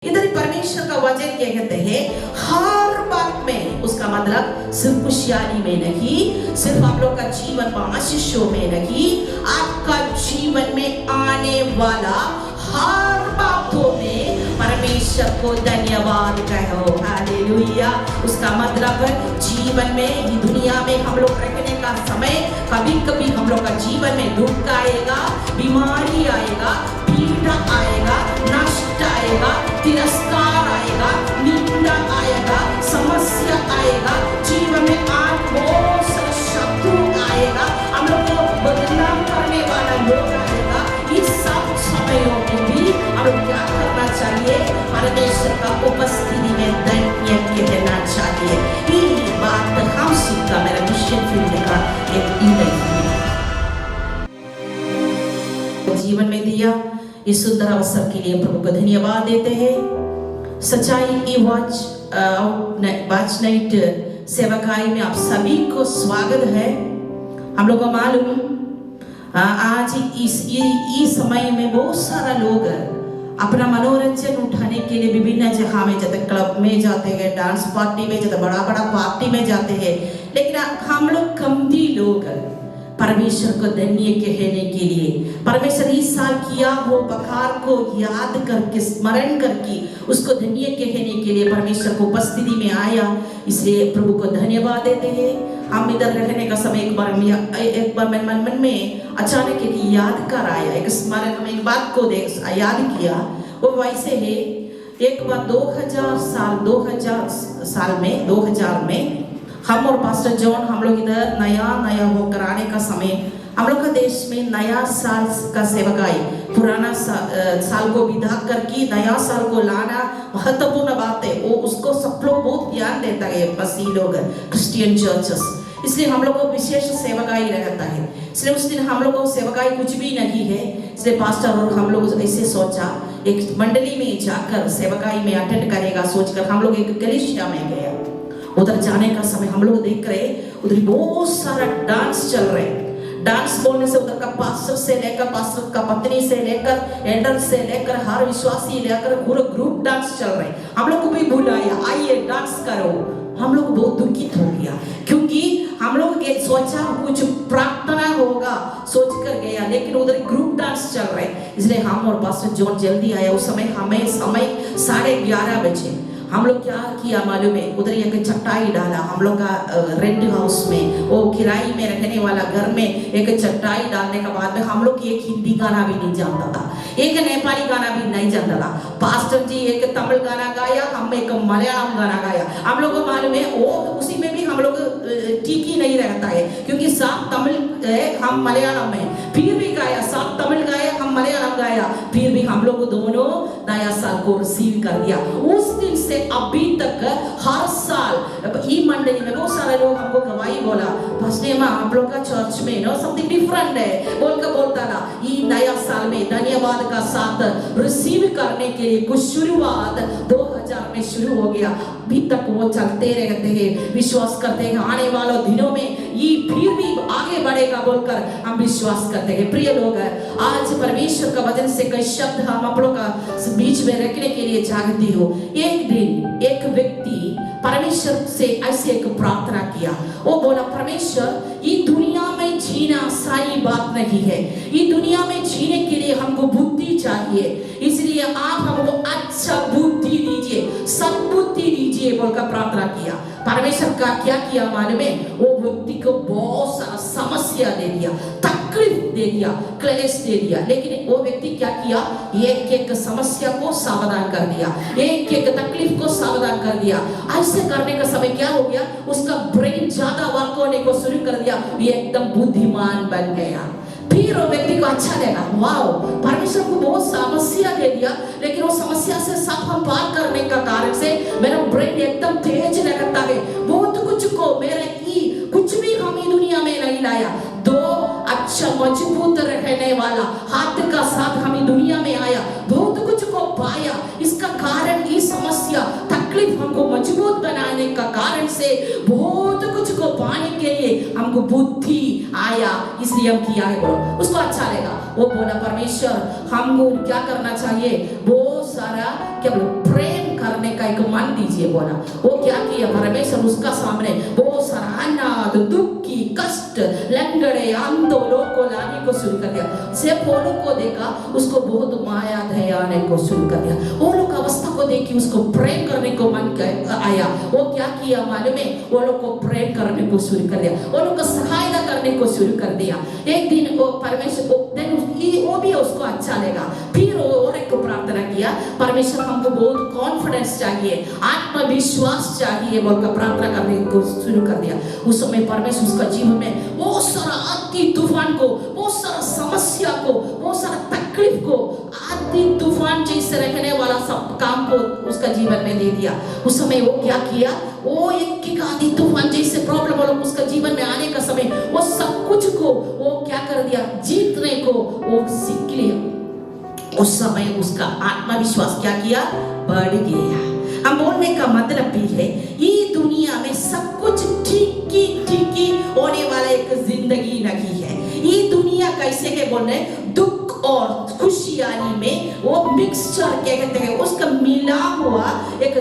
इधर परमेश्वर का वचन क्या कहते हैं, हर बात में, उसका मतलब सिर्फ खुशहाली में नहीं, सिर्फ आप लोग का जीवन में आशीषों में नहीं, आपका जीवन में आने वाला हर बातों में परमेश्वर को धन्यवाद कहो। हालेलुया। उसका मतलब जीवन में, ये दुनिया में हम लोग रहने का समय कभी कभी हम लोग का जीवन में दुख आएगा, बीमारी आएगा, पीड़ा आएगा, नष्ट आएगा, तिरस्कार आएगा, निंदा आएगा, समस्या आएगा, जीवन में आज बहुत सारे शत्रु आएगा, हम लोग को बदनाम करने वाला लोग आएगा। इस सब समयों में भी हम लोग क्या करना चाहिए, परमेश्वर का उपस्थिति में धन्य कहना चाहिए। ये बात हम सीखा मेरा मिशन फील्ड का एक ईमेल जीवन में दिया। इस सुंदर अवसर के लिए प्रभु को धन्यवाद देते हैं। सच्चाई की वाच नाइट सेवकाई में आप सभी को स्वागत है। हम लोग को मालूम आज इस समय में बहुत सारा लोग अपना मनोरंजन उठाने के लिए विभिन्न जगह में जाते, क्लब में जाते हैं, डांस पार्टी में जाते, बड़ा बड़ा पार्टी में जाते हैं, लेकिन हम लोग कमती लोग परमेश्वर को धन्य कहने के लिए, परमेश्वर इस साल किया हो बखार को याद करके, स्मरण करके उसको धन्य कहने के लिए परमेश्वर को उपस्थिति में आया। इसलिए प्रभु को धन्यवाद देते हैं। हम इधर रहने का समय एक बार मन में अचानक एक याद कर आया, एक स्मरण, हम एक बात को याद किया। वो वैसे है, एक बार 2000 में हम और पास्टर जॉन, हम लोग इधर नया होकर आने का समय, हम लोग का देश में नया साल का सेवकाई, पुराना साल को विदा करके नया साल को लाना महत्वपूर्ण बात है। वो उसको सब लोग बहुत ध्यान देता है, मसीह लोग, क्रिश्चियन चर्चेस। इसलिए हम लोग को विशेष सेवकाई रहता है। इसलिए उस दिन हम लोग को सेवकाई कुछ भी नहीं है। इसलिए पास्टर और हम लोग ऐसे सोचा, एक मंडली में जाकर सेवकाई में अटेंड करेगा सोचकर हम लोग एक कलीसिया में गया। उधर जाने का समय हम लोग देख रहे, उधर बहुत सारा डांस चल रहे। डांस बोलने से उधर का पास्टर से लेकर, पास्टर का पत्नी से लेकर, एल्डर से लेकर, हर विश्वासी लेकर पूरा ग्रुप डांस चल रहे। हम लोग को भी बुलाया, आइए डांस करो। हम लोग बहुत दुखित हो गया, क्योंकि हम लोग एक सोचा कुछ प्रार्थना होगा सोच कर गया, लेकिन उधर ग्रुप डांस चल रहे। इसलिए हम और पास्टर जॉन जल्दी आया। उस समय हमें समय 11:30 बजे। हम लोग क्या किया मालूम है, उधर एक चटाई डाला हम लोग का रेंट हाउस में, वो किराए में रहने वाला घर में एक चटाई डालने के बाद में हम लोग एक हिंदी गाना भी नहीं जानता था, एक नेपाली गाना भी नहीं जानता था। पास्टर जी एक तमिल गाना गाया, हम एक मलयालम गाना गाया। हम लोग को मालूम है वो उसी में भी हम लोग ठीक ही नहीं रहता है, क्योंकि साफ तमिल है, हम मलयालम में, फिर भी गाया, साफ तमिल गाया, हम मलयालम गाया, फिर भी हम लोग दोनों नया साल को रिसीव कर दिया। उस दिन से अभी तक हर साल ई मंडली में बहुत सारे लोग हमको गवाही बोला, फर्स्ट माँ आप लोग का चर्च में नो समथिंग डिफरेंट है बोलता था। ये नया साल में धन्यवाद का साथ रिसीव करने के लिए कुछ शुरुआत 2000 में शुरू हो गया। अभी तक वो चलते रहते हैं, विश्वास करते हैं आने वाले दिनों में ये फिर भी आगे बढ़ेगा बोलकर हम विश्वास करते हैं। प्रिय लोग, आज परमेश्वर का वचन से कई शब्द हम आप लोग का बीच में रखने के लिए चाहती हो। एक दिन एक व्यक्ति परमेश्वर से ऐसे एक प्रार्थना किया। वो बोला, परमेश्वर ये दुनिया में जीना आसानी बात नहीं है, ये दुनिया में जीने के लिए हमको बुद्धि चाहिए, इसलिए आप हमको अच्छा बुद्धि दीजिए, सद्बुद्धि दीजिए बोलकर प्रार्थना किया। परमेश्वर का क्या किया मालूम है, वो व्यक्ति को बहुत सारा समस्या दे दिया, तकलीफ दे दिया, क्लेश दे दिया, लेकिन वो व्यक्ति क्या किया, एक एक समस्या को समाधान कर दिया, एक एक तकलीफ को समाधान कर दिया। ऐसे करने का समय क्या हो गया, उसका ब्रेन ज्यादा वर्क होने को शुरू कर दिया, ये एकदम बुद्धिमान बन गया। फिर वो व्यक्ति को अच्छा लगा, वाओ परमेश्वर को बहुत समस्या दे दिया, लेकिन वो समस्या से सब हम पार करने का कारण से मेरा ब्रेन एकदम तेज लगता है, बहुत कुछ को मेरे की कुछ भी हम ही दुनिया में नहीं लाया। दो अच्छा मजबूत रहने वाला हाथ का साथ हम ही दुनिया में आया, बहुत कुछ को पाया। इसका कारण ये समस्या तकलीफ तकलीफ हमको मजबूत बनाने का कारण से बहुत कुछ को पाने के लिए हमको बुद्धि आया, इसलिए हम किया है। बोलो उसको अच्छा लगा। वो बोला परमेश्वर हमको क्या करना चाहिए, बहुत सारा क्या बोलो प्रेम करने का एक मन दीजिए। बोला वो क्या किया, परमेश्वर उसका सामने बहुत सारा अनाथ, दुखी, कष्ट, लंगड़े, अंधों लोग को लाने को शुरू कर दिया। सिर्फ वो लोग को देखा, उसको बहुत माया दया आने को शुरू कर दिया। वो लोग अवस्था को देखी उसको प्रेम करने को मन आया। वो क्या किया मालूम है, वो लोग को प्रेम करने को शुरू कर दिया, वो लोग को सहायता करने को शुरू कर दिया। एक दिन वो परमेश्वर वो भी उसको अच्छा लगा। फिर वो और एक प्रार्थना किया, परमेश्वर हमको बहुत कॉन्फिडेंस चाहिए, आत्मविश्वास चाहिए बोलकर प्रार्थना करने को शुरू कर दिया। उस समय परमेश्वर उसका जीवन में बहुत सारा आंधी तूफान को, बहुत सारा समस्या को, बहुत सारा तकलीफ को, आंधी तूफान जैसे रहने वाला सब काम को उसका जीवन में दे दिया। उस समय वो क्या किया, वो एक आंधी तूफान जैसे प्रॉब्लम वाला उसका जीवन में आने का समय वो सब कुछ को वो क्या कर दिया, जीतने को वो सीख लिया। उस समय उसका आत्मविश्वास क्या किया, बढ़ गया। हम बोलने का मतलब भी है, ये दुनिया में सब कुछ ठीक होने वाला एक जिंदगी नहीं है। ये दुनिया कैसे है बोलने, दुख और खुशियाली में वो मिक्सचर क्या कहते हैं, उसका मिला हुआ एक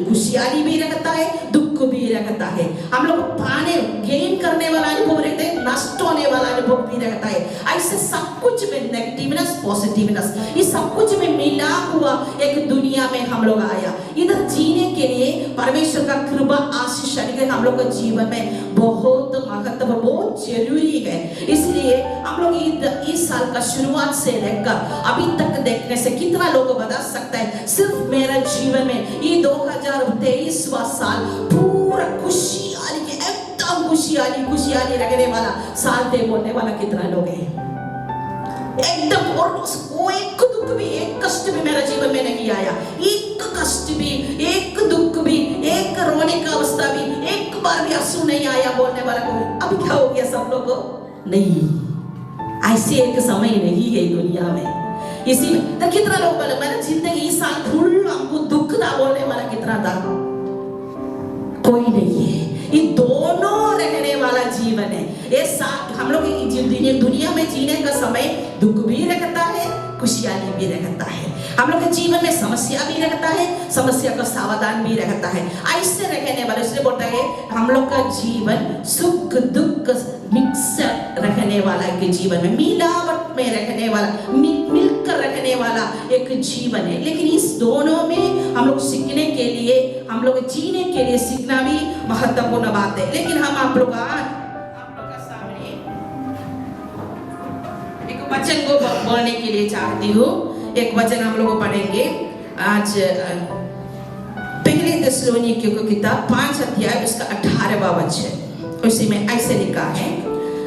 खुशियाली भी रहता है, दुख भी रहता है। हम लोग पाने गेन करने वाला अनुभव रहता है, नष्ट होने वाला अनुभव भी रहता है। ऐसे सब कुछ में नेगेटिवनेस पॉजिटिवनेस, ये सब कुछ में मिला हुआ एक दुनिया में हम लोग आया। इधर जीने के लिए परमेश्वर का कृपा आशीष हम लोग के जीवन में बहुत महत्व, बहुत जरूरी है। इसलिए हम लोग इस साल का शुरुआत से लेकर अभी तक देखने से कितना लोग बता सकता है, सिर्फ मेरा जीवन में ये 2023वां साल पूरा खुशियाली के एकदम खुशियाली रखने वाला साल थे बोलने वाला कितना लोग हैं एकदम। और वो एक दुख भी, एक कष्ट भी मेरा जीवन में नहीं आया, एक कष्ट भी, एक दुख भी, एक रोने का अवस्था भी, एक बार भी आंसू नहीं आया बोलने वाला कोई। अब क्या हो गया सब लोग को, नहीं ऐसे एक समय नहीं है दुनिया में। इसी में तो कितना लोग बोले मेरा जिंदगी इस साल फुल हमको दुख था बोलने वाला कितना था, कोई नहीं है। ये दोनों रहने वाला जीवन है। ये हम लोग दुनिया में जीने का समय दुख भी रहता है, खुशियाली भी रहता है। हम लोग के जीवन में समस्या भी रहता है, समस्या का सावधान भी रहता है। ऐसे रहने वाले, इसलिए बोलता है हम लोग का जीवन सुख दुख मिक्सर रहने वाला के जीवन में, मिलावट में रहने वाला, मिलकर रहने वाला एक जीवन है। लेकिन इस दोनों में हम लोग सीखने के लिए, हम लोग जीने के लिए सीखना भी महत्वपूर्ण बात है। लेकिन हम आप लोग का सामने एक वचन को बोलने के लिए चाहती हूँ। एक वचन हम लोग पढ़ेंगे आज, पहले थिस्सलुनीकियों की किताब 5 अध्याय उसका 18वां वचन। उसी में ऐसे लिखा है,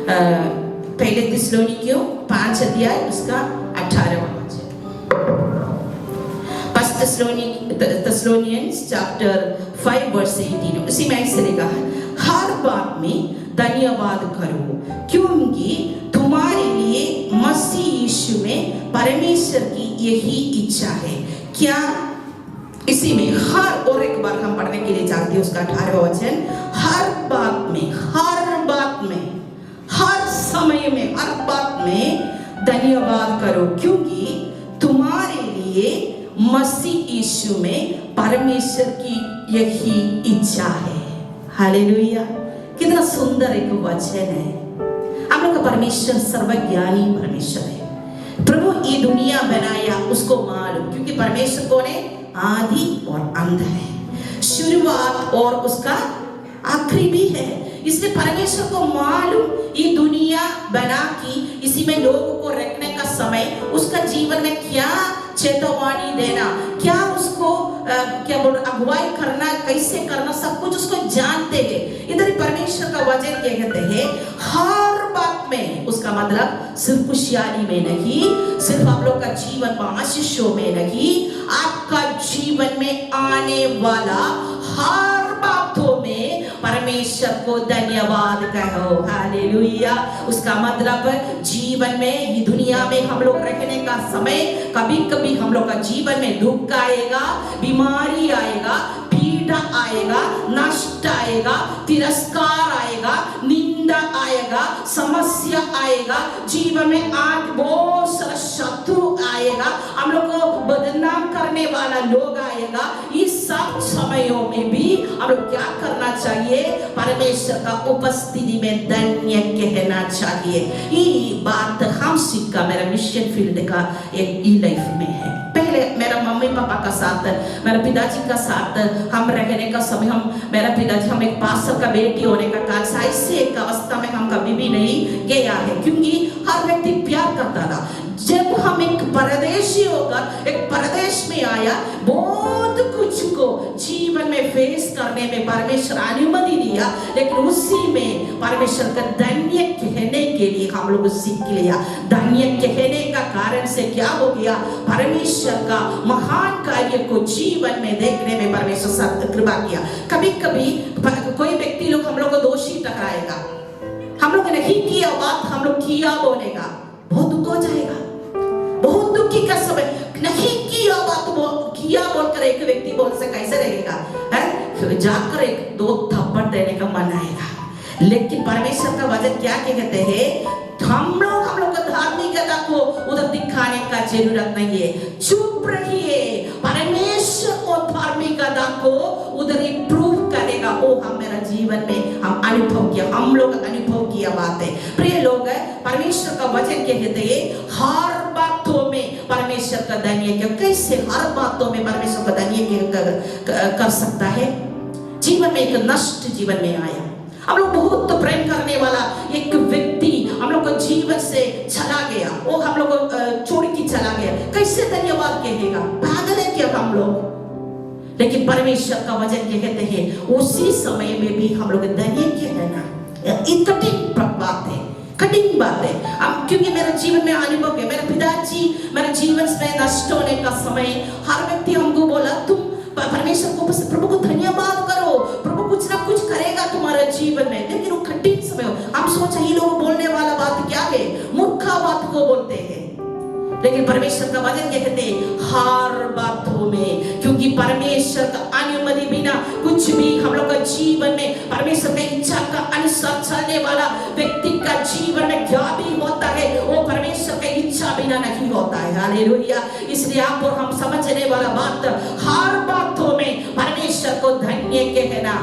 पहले थिस्सलुनीकियों 5 अध्याय उसका 18वां वचन। Thessalonians chapter 5 verse 18, उसी में ऐसे लिखा है, हर बात में धन्यवाद करो क्योंकि तुम्हारे लिए मसीह यीशु में परमेश्वर की यही इच्छा है। क्या इसी में हर, और एक बार हम पढ़ने के लिए चाहते हैं उसका 18वां वचन, हर बात में, हर समय में, हर बात में धन्यवाद करो क्योंकि तुम्हारे लिए मसीह यीशु में परमेश्वर की यही इच्छा है। हालेलुया, कितना सुंदर एक वचन है। हम लोग का परमेश्वर सर्वज्ञानी परमेश्वर है। प्रभु ये दुनिया बनाया उसको मालूम, क्योंकि परमेश्वर कौन है, आदि और अंत है, शुरुआत और उसका आखिरी भी है। इसलिए परमेश्वर को मालूम ये दुनिया बना की, इसी में लोगों को रखने का समय, उसका जीवन में क्या चेतावनी देना, क्या उसको क्या बोल अगुवाई करना, कैसे करना, सब कुछ उसको जानते हैं। इधर परमेश्वर का वचन क्या कहते हैं, हर बात में, उसका मतलब सिर्फ खुशहाली में नहीं, सिर्फ आप लोग का जीवन में आशीषों में नहीं, आपका जीवन में आने वाला हर बातों में परमेश्वर को धन्यवाद कहो। हालेलुया। उसका मतलब जीवन में, ये दुनिया में हम लोग रहने का समय, कभी कभी हम लोग का जीवन में दुख आएगा, बीमारी आएगा, कष्ट आएगा, तिरस्कार आएगा, निंदा आएगा, समस्या आएगा, जीवन में आज बहुत सारा शत्रु आएगा, हम लोग को बदनाम करने वाला लोग आएगा। इस सब समयों में भी हम लोग क्या करना चाहिए? परमेश्वर का उपस्थिति में धन्य कहना चाहिए। ये बात हम सीखा मेरा मिशन फील्ड का एक ई लाइफ में है। पहले मेरा मम्मी पापा का साथ, मेरा पिताजी का साथ हम रहने का समय, मेरा पिताजी हम एक पास्टर का बेटी होने का कारण ऐसे एक अवस्था में हम कभी भी नहीं गया है, क्योंकि हर व्यक्ति प्यार करता था। जब हम एक परदेशी होकर एक परदेश में आया, बहुत कुछ को जीवन में फेस करने में परमेश्वर अनुमति दिया, लेकिन उसी में परमेश्वर का धन्य कहने के लिए हम लोग सीख लिया। धन्य कहने का कारण से क्या हो गया? परमेश्वर का महान कार्य को जीवन में देखने में परमेश्वर साथ कृपा किया। कभी कभी कोई व्यक्ति लोग हम लोग को दोषी ठहराएगा, हम लोग नहीं किया बात हम लोग किया बोलेगा, बहुत दुख हो जाएगा। बहुत दुखी का समय, नहीं किया बात किया बोलकर एक व्यक्ति बोल से कैसे रहेगा? जाकर एक दो थप्पड़ देने का मन आएगा। लेकिन परमेश्वर का वचन क्या कहते हैं? हम लोग को धार्मिकता को उधर दिखाने का जरूरत नहीं है, चुप रहिए। परमेश्वर को धार्मिकता को उधर इम्प्रूव करेगा। वो हम मेरा जीवन में हम अनुभव किया, हम लोग अनुभव किया बात है। प्रिय लोग, परमेश्वर का वचन कहते हैं हर बातों में परमेश्वर का धन्य क्यों? कैसे हर बातों में परमेश्वर का धन्य कर सकता है? जीवन में एक नष्ट जीवन में आया, हम लोग बहुत तो प्रेम करने वाला एक व्यक्ति हम लोग को जीवन से चला गया, वो हम लोग को छोड़ के चला गया, कैसे धन्यवाद कहेगा? पागल है क्या हम लोग? लेकिन परमेश्वर का वचन कहते हैं उसी समय में भी हम लोग धन्य कहना कठिन बात है, कठिन बात है। अब क्योंकि मेरे जीवन में अनुभव है, मेरे पिताजी मेरे जीवन में नष्ट होने का समय हर व्यक्ति हमको बोला तुम परमेश्वर को, प्रभु को धन्यवाद करो, प्रभु कुछ ना कुछ करेगा तुम्हारे जीवन में। लेकिन वो कठिन समय हो, हम सोचा ये लोग बोलने वाला बात क्या है, मूर्खा बात को बोलते हैं। लेकिन परमेश्वर का वचन कहते हैं हर बातों में, क्योंकि परमेश्वर का अनुमति बिना कुछ भी हम लोग का जीवन में परमेश्वर की इच्छा का अनुसार चलने वाला व्यक्ति का जीवन में क्या भी होता है वो परमेश्वर की इच्छा बिना नहीं होता है। हालेलुया। इसलिए आप और हम समझने वाला बात, हर बातों में परमेश्वर को धन्य कहना,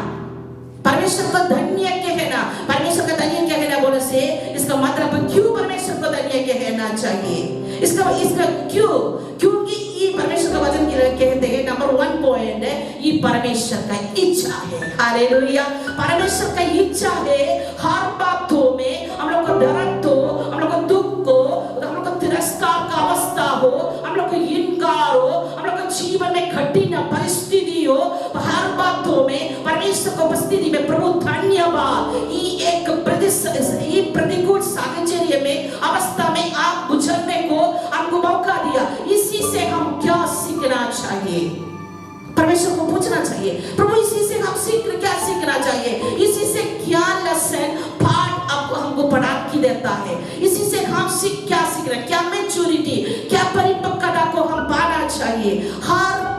परमेश्वर को धन्य कहना। परमेश्वर का धन्य कहना बोलने से इसका मतलब क्यों परमेश्वर को धन्य कहना चाहिए? इसका क्यों? क्योंकि ये परमेश्वर का वचन कहते हैं नंबर 1 पॉइंट है, ये परमेश्वर का इच्छा है। हालेलुया। परमेश्वर का इच्छा है हर बातों में हम लोग को दर्द हो, हम लोग को दुख हो, हम लोग को तिरस्कार का अवस्था हो, हम लोग को इनकार हो, हम लोग को जीवन में कठिन परिस्थिति हो, हर बातों में परमेश्वर की उपस्थिति में प्रभु धन्यवाद। ये एक प्रतिकूल साहचर्य में अवस्था में आप गुजरने को हमको मौका दिया। इसी से हम क्या सीखना चाहिए? परमेश्वर को पूछना चाहिए, प्रभु इसी से हम क्या सीखना चाहिए? इसी से क्या लेसन पाठ आपको हमको पढ़ा के देता है? इसी से हम क्या सीख रहे हैं? क्या मैच्योरिटी, क्या परिपक्वता को हम पाना चाहिए? हर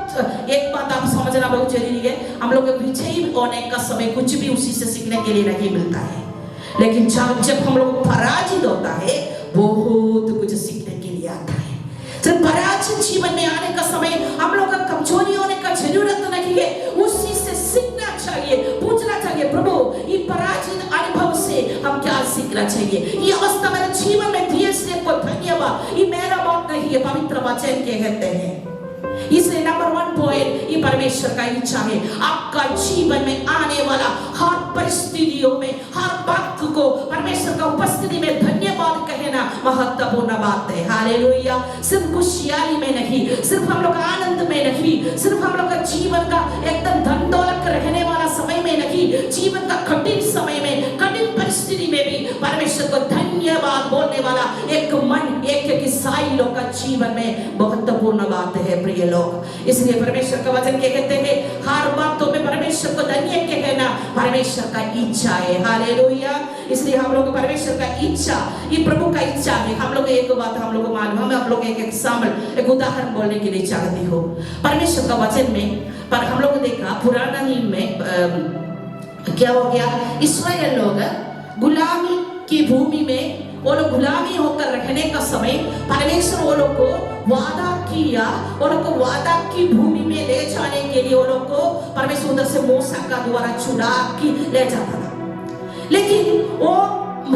एक बात आप समझना बहुत जरूरी है, हम लोग विजयी होने का समय कुछ भी उसी से सीखने के लिए नहीं मिलता है, लेकिन जब हम लोग पराजित होता है बहुत कुछ सीखने के लिए आता है। जब पराजित जीवन में आने का समय हम लोग का कमजोरी होने का जरूरत नहीं है, उसी से सीखना चाहिए, पूछना चाहिए प्रभु ये पराजित अनुभव से हम क्या सीखना चाहिए? ये अवस्था मेरे जीवन में दिए इसलिए कोई धन्यवाद, ये मेरा बात नहीं है, पवित्र वचन कहते हैं। इसलिए नंबर 1 पॉइंट, ये परमेश्वर का इच्छा है आपका जीवन में आने वाला हर परिस्थितियों में हर बात को परमेश्वर का उपस्थिति में धन्यवाद कहना महत्वपूर्ण बात है। हालेलुया। सिर्फ खुशहाली में नहीं, सिर्फ हम लोग आनंद में नहीं, सिर्फ हम लोग का जीवन का एकदम धन दौलत रहने वाला समय में नहीं, जीवन का कठिन समय में, कठिन परिस्थिति में भी परमेश्वर को धन्यवाद बोलने वाला एक मन, एक ईसाई लोग का जीवन में महत्वपूर्ण बात है। प्रिय लोग, इसलिए परमेश्वर का वचन कहते हैं हर बातों में परमेश्वर को धन्य कहना परमेश्वर का इच्छा है। हालेलुया। इसलिए हम लोग परमेश्वर का इच्छा, ये प्रभु का इच्छा है। हम लोग एक बात हम लोग मालूम, हम आप लोग एक एग्जाम्पल, एक उदाहरण बोलने के लिए चाहती हो। परमेश्वर का वचन में पर हम लोग देखा पुराना नियम में क्या हो गया, इस्राएल लोग गुलामी की भूमि में वो लोग गुलामी होकर रखने का समय परमेश्वर वो लोग को वादा किया, वो लोग को वादा की भूमि में ले जाने के लिए वो लोग को परमेश्वर उधर से मूसा का द्वारा छुड़ा के ले जाता था। लेकिन वो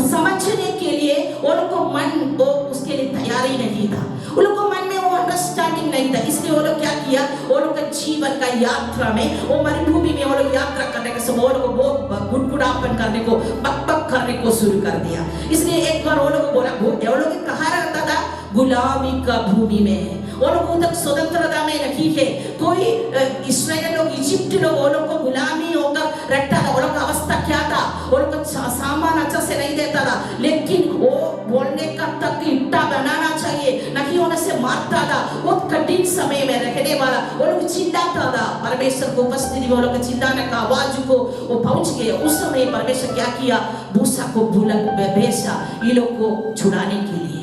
समझने के लिए वो लोग को मन वो उसके लिए तैयारी नहीं था, वो लोग को मन में वो अंडरस्टैंडिंग नहीं था। इसलिए वो लोग क्या किया, वो लोग का जीवन का यात्रा में वो मरुभूमि में वो लोग यात्रा करने के समय वो लोग वो गुड़गुड़ापन करने को बकबक करने को शुरू कर दिया। इसलिए एक बार वो लोग बोला, वो लोग कहाँ रहता था, गुलामी का भूमि में, वो लोग उधर स्वतंत्रता में नहीं है। कोई इस्राएल लोग, इजिप्ट लोग वो लोग को गुलामी होकर रखता था। वो लोग का अवस्था क्या था, वो लोग को सामान अच्छा से नहीं देता था, लेकिन वो बोलने का तक ईंटा बनाना चाहिए, नहीं होने से मारता था। बहुत कठिन समय में रहने वाला वो लोग चिल्लाता था, परमेश्वर को उपस्थिति में वो लोग चिल्लाने का आवाज को वो पहुंच गए। उस समय परमेश्वर क्या किया, मूसा को भेजा ये लोग को छुड़ाने के लिए।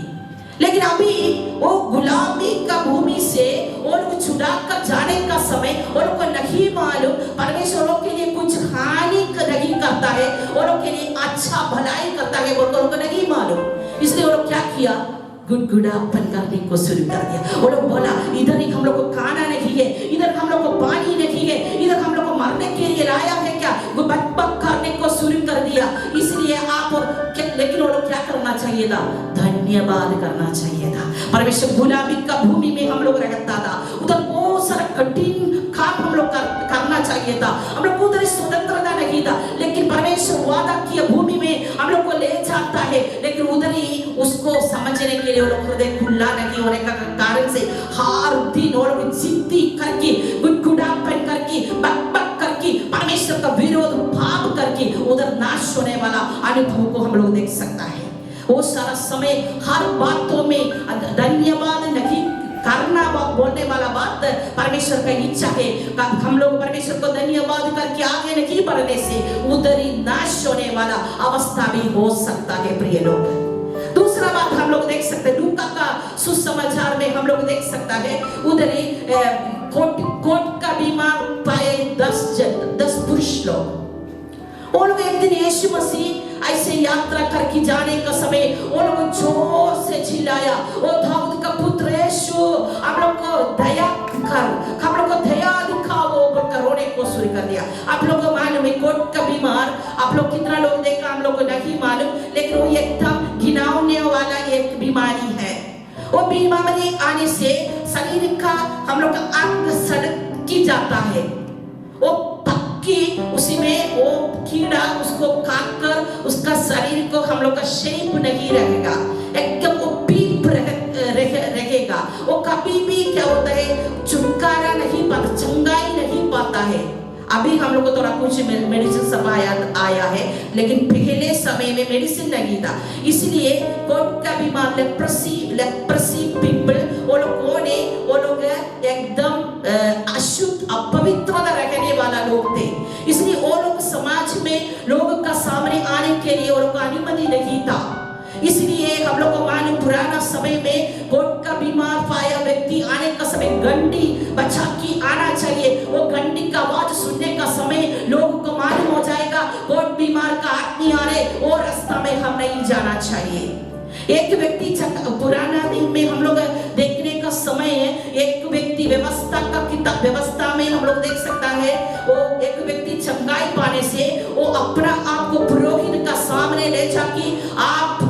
लेकिन अभी वो गुलामी का भूमि से वो लोग छुड़ा कर जाने का समय वो लोग को नहीं मालूम परमेश्वर लोग के लिए कुछ हानि नहीं करता है, वो लोग के लिए अच्छा भलाई करता है, वो लोग को नहीं मालूम। इसलिए वो लोग क्या किया, गुड़गुड़ापन करने को शुरू कर दिया। वो लोग बोला, इधर ही हम लोग को खाना नहीं है, इधर हम लोग को पानी नहीं है, इधर हम लोग को मरने के लिए लाया है क्या, वो बकबक करने को शुरू कर दिया। इसलिए आप लेकिन वो लोग क्या करना चाहिए था, धन्यवाद करना चाहिए था। परमेश्वर गुलामी का भूमि में हम लोग रहता था, उधर बहुत सारा कठिन काम हम लोग करना चाहिए था, हम लोग को उधर स्वतंत्रता नहीं था। लेकिन परमेश्वर वादा किया भूमि में हम लोग को ले जाता है, लेकिन उधर ही उसको समझने के लिए वो लोग हृदय खुला नहीं होने का कारण से हर दिन वो लोग जिद्दी करके, गुड़गुड़ापन करके, बकबक करके, परमेश्वर का विरोध भाव करके उधर नाश होने वाला अनुभव को हम लोग देख सकता है। वो सारा समय हर बातों में धन्यवाद नहीं करना, बोलने वाला बात परमेश्वर का इच्छा है। हम लोग परमेश्वर को धन्यवाद करके आगे नहीं बढ़ने से उधर ही नाश होने वाला अवस्था भी हो सकता है। प्रिय लोग, दूसरा बात हम लोग देख सकते हैं, लूका का सुसमाचार में हम लोग देख सकता है, उधर ही कोट का बीमार पाए 10 पुरुष लोग। वो लोग एक दिन यीशु मसीह ऐसे यात्रा करके जाने का समय वो लोग जोर से चिल्लाया, ओ दाऊद का पुत्र यीशु, हम लोग को दया कर, हम लोग को दया दिखाओ बोलकर रोने को शुरू कर दिया। आप लोग को मालूम है, कोट का बीमार आप लोग कितना लोग देखा हम लोग को नहीं मालूम, लेकिन वो एकदम घिनौने वाला एक बीमारी है। वो बीमारी आने से शरीर का हम लोग का अंग सड़ जाता है, वो कि उसी में वो कीड़ा उसको खाकर उसका शरीर को हम लोग का शेप नहीं रहेगा, एकदम वो पीप रहेगा। वो कभी भी क्या होता है, छुटकारा नहीं पाता, चंगाई नहीं पाता है। अभी हम लोग को थोड़ा कुछ मेडिसिन सब आया है, लेकिन पहले समय में मेडिसिन नहीं था। इसलिए कोट का बीमार लेप्रेसी पीपल वो लोग एकदम अशुद्ध अपवित्रता रखने वाला लोग थे। इसलिए वो लोग समाज में लोगों का सामने आने के लिए वो लोग का अनुमति नहीं था। इसलिए हम लोग को मालूम पुराना समय में कोट का बीमार पाया व्यक्ति आने का समय गंडी बचा के आना चाहिए। वो गंडी का आवाज सुनने का समय लोगों को मालूम हो जाएगा कोट बीमार का आदमी आ रहे, वो रास्ता में हम नहीं जाना चाहिए। एक व्यक्ति पुराना दिन में हम लोग देखने का समय है, एक व्यक्ति व्यवस्था का किताब व्यवस्था में हम लोग देख सकता है, वो एक व्यक्ति चंगाई पाने से वो अपना आप को पुरोहित का सामने ले जाके आप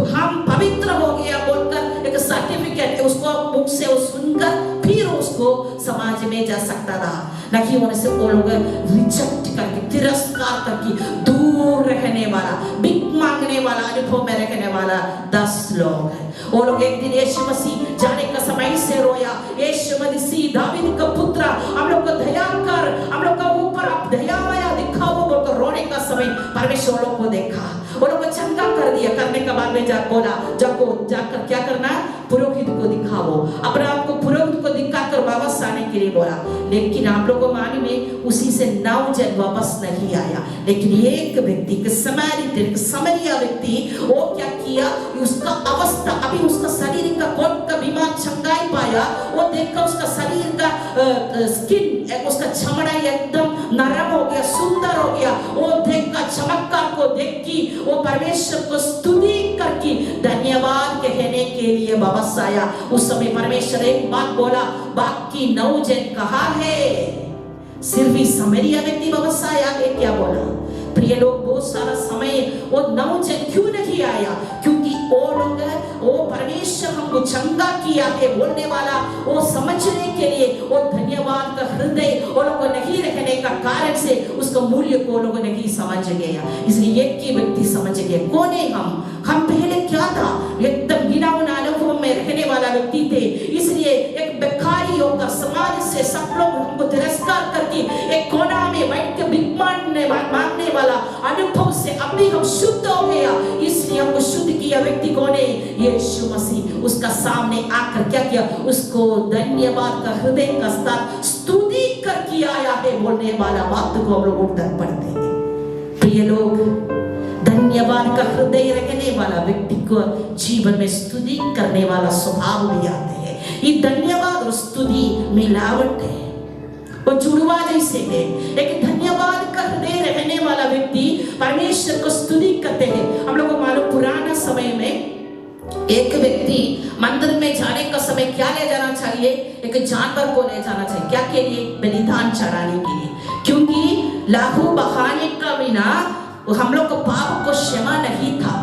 हम पवित्र हो गया बोलकर एक सर्टिफिकेट उसको मुख से वो सुनकर फिर उसको समाज में जा सकता था। नहीं होने से वो लोग रिजेक्ट करके, तिरस्कार करके दूर रहने वाला, भिख मांगने वाला अनुभव में रहने वाला 10 लोग हैं। वो लोग एक दिन यीशु मसीह जाने का समय से रोया, यीशु मसीह दावीद का पुत्र, हम लोग को दया कर, हम लोग का ऊपर आप दया माया दिखाओ बोलकर रोने का समय परमेश्वर लोग को देखा, वो लोग को चंगा कर दिया। करने के बाद में बोला जाकर क्या करना, पुरोहित को दिखाओ, अपने आप को पुरोहित को दिखाकर वापस आने के लिए बोला। लेकिन आप लोगों को मालूम है उसी से 9 जन वापस नहीं आया, लेकिन एक व्यक्ति समरिया व्यक्ति वो क्या किया, उसका अवस्था अभी उसका शरीर का कोट का बीमार चंगाई पाया, वो देखकर उसका शरीर का स्किन उसका चमड़ा एकदम नरम हो गया, सुंदर हो गया। वो चमत्कार को देख की वो परमेश्वर को स्तुति करके धन्यवाद कहने के लिए वापस आया। उस समय परमेश्वर एक बात बोला, बाकी 9 जन कहाँ है? सिर्फ ही समरिया व्यक्ति वापस आया है। क्या बोला? प्रिय लोग, बहुत सारा समय वो 9 जन क्यों नहीं आया? क्योंकि वो लोग वो परमेश्वर हमको चंगा किया है बोलने वाला वो समझने के लिए वो धन्यवाद का हृदय वो लोग को नहीं रखने का कारण से उसका मूल्य को लोग नहीं समझ गया। इसलिए एक ही व्यक्ति समझ गया, कौन है हम पहले क्या था? एकदम गिनाउन अनुभव में रहने वाला व्यक्ति थे। इसलिए एक बेकारी होकर समाज से सब लोग हमको तिरस्कार करके एक कोना में बैठ के भिख मांगने वाला अनुभव से अभी हम शुद्ध हो गया। इसलिए हमको शुद्ध किया व्यक्ति कौन है? यीशु मसीह। उसका सामने आकर क्या किया? उसको धन्यवाद का हृदय का साथ स्तुति करके आया है बोलने वाला बात को हम लोग उठकर पढ़ते हैं। प्रिय लोग, धन्यवाद का हृदय रखने वाला व्यक्ति को जीवन में स्तुति करने वाला स्वभाव भी आते हैं। ये धन्यवाद और स्तुति मिलावट है, वो जुड़वा जैसे है। लेकिन धन्यवाद का हृदय रहने वाला व्यक्ति परमेश्वर को स्तुति करते हैं। हम लोग को मालूम, पुराना समय में एक व्यक्ति मंदिर में जाने का समय क्या ले जाना चाहिए? एक जानवर को ले जाना चाहिए। क्या के लिए? बलिदान चढ़ाने के लिए। क्योंकि लहू बहाने का बिना हम लोग को पाप को क्षमा नहीं था।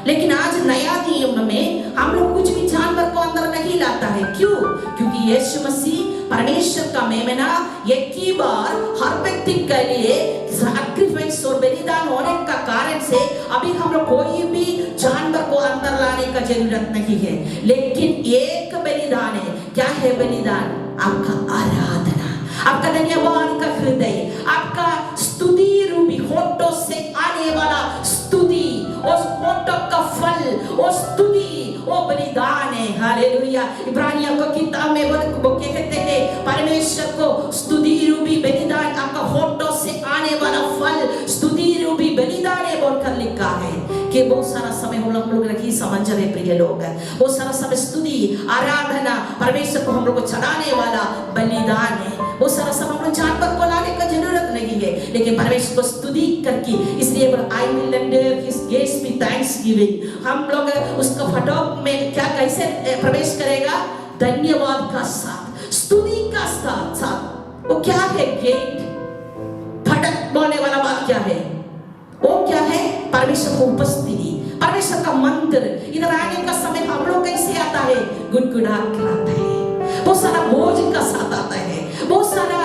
लेकिन आज नया नियम में हम लोग कुछ भी जानवर को अंदर नहीं लाता है। क्यों? क्योंकि यीशु मसीह परमेश्वर का मेमना एक ही बार हर व्यक्ति के लिए सैक्रिफाइस और बलिदान होने का कारण से अभी हम लोग कोई भी जानवर को अंदर लाने का जरूरत नहीं है। लेकिन एक बलिदान है। क्या है बलिदान? आपका आराधना, आपका धन्यवाद का हृदय, आपका स्तुति रूपी होठों से आने वाला स्तुति, उस होठों का फल, वो स्तुति, वो बलिदान है। हालेलुया। इब्रानियों को किताब में वो कहते हैं परमेश्वर को स्तुति रूपी बलिदान, आपका होठों से आने वाला फल स्तुति रूपी बलिदान है बोलकर लिखा है। कि बहुत सारा समय हम लोग नहीं समझ रहे प्रिय लोग। बहुत सारा समय स्तुति आराधना परमेश्वर को हम लोग को चढ़ाने वाला बलिदान है। बहुत सारा समय हम लोग जानवर को लाने का जरूरत नहीं है, लेकिन परमेश्वर को स्तुति करके, इसलिए I will enter his gates with thanksgiving। हम लोग उसका फटोक में क्या कैसे प्रवेश करेगा? धन्यवाद का साथ, स्तुति का साथ। वो क्या है? गेट, फटक बोलने वाला बात क्या है? वो क्या है? परमेश्वर को उपस्थिति, परमेश्वर का मंदिर। इधर आने का समय हम लोग कैसे आता है? गुनगुना के आता है। बहुत सारा भोज का साथ आता है, बहुत सारा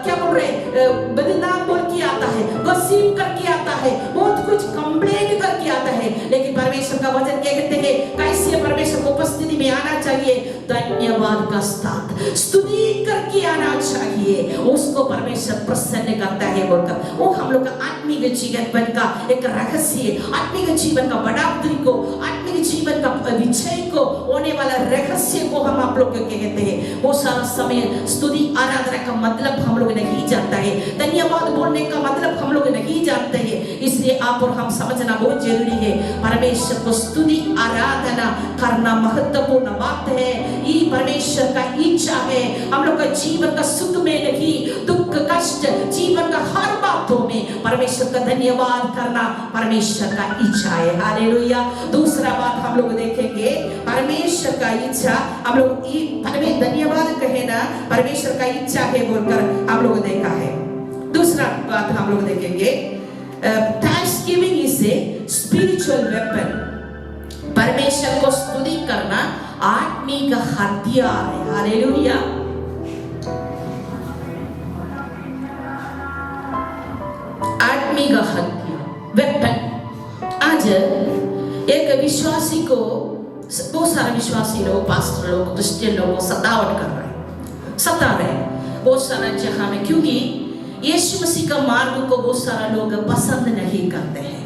क्या बोल रहे बदनाम बोल के आता है, गॉसिप करके आता है, बहुत कुछ कंप्लेंट करके आता है। लेकिन परमेश्वर का वचन क्या कहते हैं? कैसे परमेश्वर को उपस्थिति में आना चाहिए? धन्यवाद का साथ स्तुति करके आना चाहिए। उसको परमेश्वर प्रसन्न करता है बोलकर। वो हम लोग का आत्मिक जीवन का एक रहस्य, आत्मिक जीवन का बढ़ोतरी को, आत्मिक जीवन का विजय को होने वाला रहस्य को हम आप लोग कहते हैं। वो सारा समय स्तुति आराधना का मतलब हम लोग नहीं जानता है, धन्यवाद बोलने का मतलब हम लोग नहीं जानते हैं। इसलिए आप और हम समझना बहुत जरूरी है। परमेश्वर को स्तुति आराधना करना महत्वपूर्ण बात है। ये परमेश्वर का इच्छा है। हम लोग का जीवन का सुख में नहीं, दुख कष्ट जीवन का हर बातों में परमेश्वर का धन्यवाद करना परमेश्वर का इच्छा है। हालेलुया। दूसरा बात हम लोग देखेंगे, परमेश्वर का इच्छा। हम लोग धन्यवाद कहे ना, परमेश्वर का इच्छा है बोलकर हम लोग देखा है। दूसरा बात हम लोग देखेंगे, Thanksgiving is a spiritual weapon. परमेश्वर को स्तुति करना आत्मिक हथियार है। हालेलुया। आत्मिक हथियार, वेपन। आज एक विश्वासी को, बहुत सारे विश्वासी लोग, पास्टर लोग, क्रिश्चियन लोग सतावट कर रहे, सता रहे बहुत सारा जगह में। क्योंकि यीशु मसीह का मार्ग को बहुत सारा लोग पसंद नहीं करते हैं।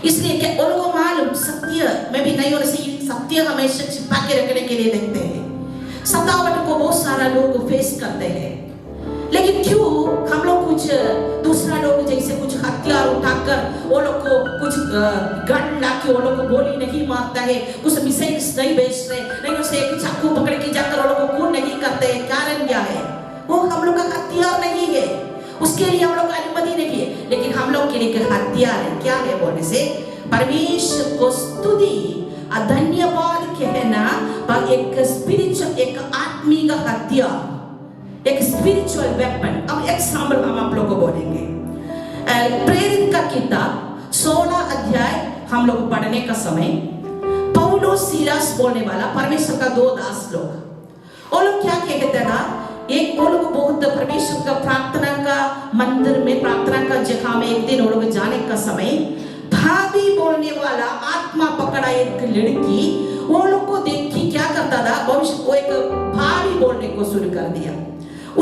इसलिए क्या वो लोग मालूम सत्य में भी नहीं होने से सत्य हमेशा छिपा के रखने के लिए देखते हैं। सतावट को बहुत सारा लोग फेस करते हैं। लेकिन क्यों हम लोग कुछ दूसरा लोग जैसे कुछ हथियार उठाकर वो लोग को कुछ गन लाके वो लोग को गोली नहीं मारता है, कुछ मिसाइल्स नहीं भेज रहे, नहीं उसे एक चाकू पकड़ के जाकर वो लोग को खून नहीं करते हैं। कारण क्या है? वो हम लोग का हथियार नहीं है, उसके लिए हम लोग का अनुमति नहीं है। लेकिन हम लोग के लिए एक हथियार है। क्या है बोलने से परमेश्वर को स्तुति धन्यवाद कहना पर एक स्पिरिचुअल, एक आत्मिक हथियार, एक स्पिरिचुअल वेपन। अब एग्जाम्पल हम आप लोगों को बोलेंगे। प्रेरित का किताब 16 अध्याय हम लोग पढ़ने का समय पौलुस सीलास बोलने वाला परमेश्वर का दो दास लोग, वो लोग क्या कहते था, एक वो लोग बहुत परमेश्वर का प्रार्थना का मंदिर में, प्रार्थना का जगह में एक दिन वो लोग जाने का समय भाभी बोलने वाला आत्मा पकड़ा एक लड़की वो लोग को देख के क्या करता था, भविष्य को एक भाभी बोलने को शुरू कर दिया।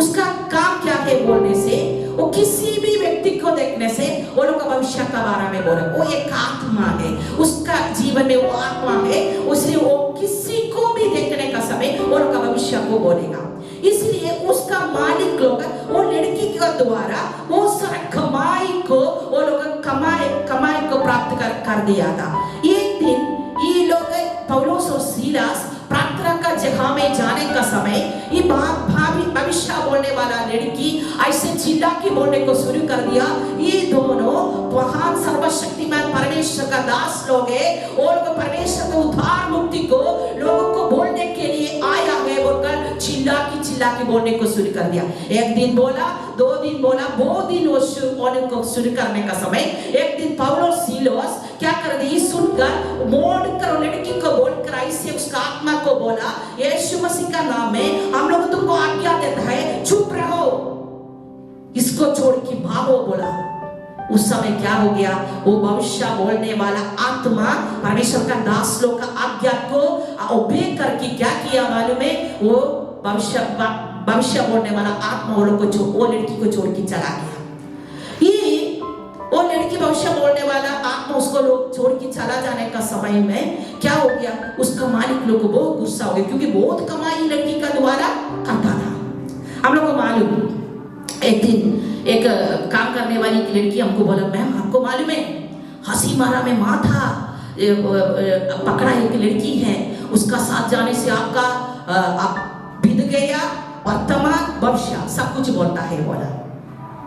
उसका काम क्या है बोलने से, वो किसी भी व्यक्ति को देखने से वो लोग का भविष्य का बारे में बोले। वो एक आत्मा है, उसका जीवन में वो आत्मा है, उसलिए वो किसी को भी देखने का समय वो लोग का भविष्य को बोलेगा। इसलिए उसका मालिक लोग वो लड़की के द्वारा वो सारा कमाई को वो लोग कमाई को प्राप्त कर दिया था। एक दिन ये लोग पौलुस और सीलास प्रार्थना का जगह में जाने का समय ये बात भाभी भविष्य बोलने वाला लड़की ऐसे चिल्ला के बोलने को शुरू कर दिया। ये दोनों महान सर्वशक्तिमान परमेश्वर का दास लोग है, और लोग परमेश्वर के उद्धार मुक्ति को लोगों को बोलने के लिए आया है बोलकर चिल्ला के बोलने को शुरू कर दिया। एक दिन बोला, 2 दिन बोला, 2 दिन वो बोलने को शुरू करने का समय एक दिन पौलुस सीलास क्या कर दिए, सुनकर मोड़ कर लड़की को बोलकर ऐसे उसका आत्मा को बोला, यीशु मसीह का नाम में हम लोग तुमको आज्ञा देता है, चुप रहो, इसको छोड़ के भागो बोला। उस समय क्या हो गया, वो भविष्य बोलने वाला आत्मा परमेश्वर का दास लोग का आज्ञा को ओबे करके क्या किया मालूम है, वो भविष्य बोलने वाला आत्मा वो लड़की को छोड़ के चला गया। ये वो लड़की भविष्य बोलने वाला आत्मा उसको लोग छोड़ के चला जाने का समय में क्या हो गया, उसका मालिक लोग को बहुत गुस्सा हो गया, क्योंकि बहुत कमाई लड़की का द्वारा करता था। हम लोग को मालूम, एक दिन एक काम करने वाली की लड़की हमको बोला, मैम आपको मालूम है हंसी मारा में माथा पकड़ा एक लड़की है, उसका साथ जाने से आपका आप बीत गया, वर्तमान भविष्य सब कुछ बोलता है बोला।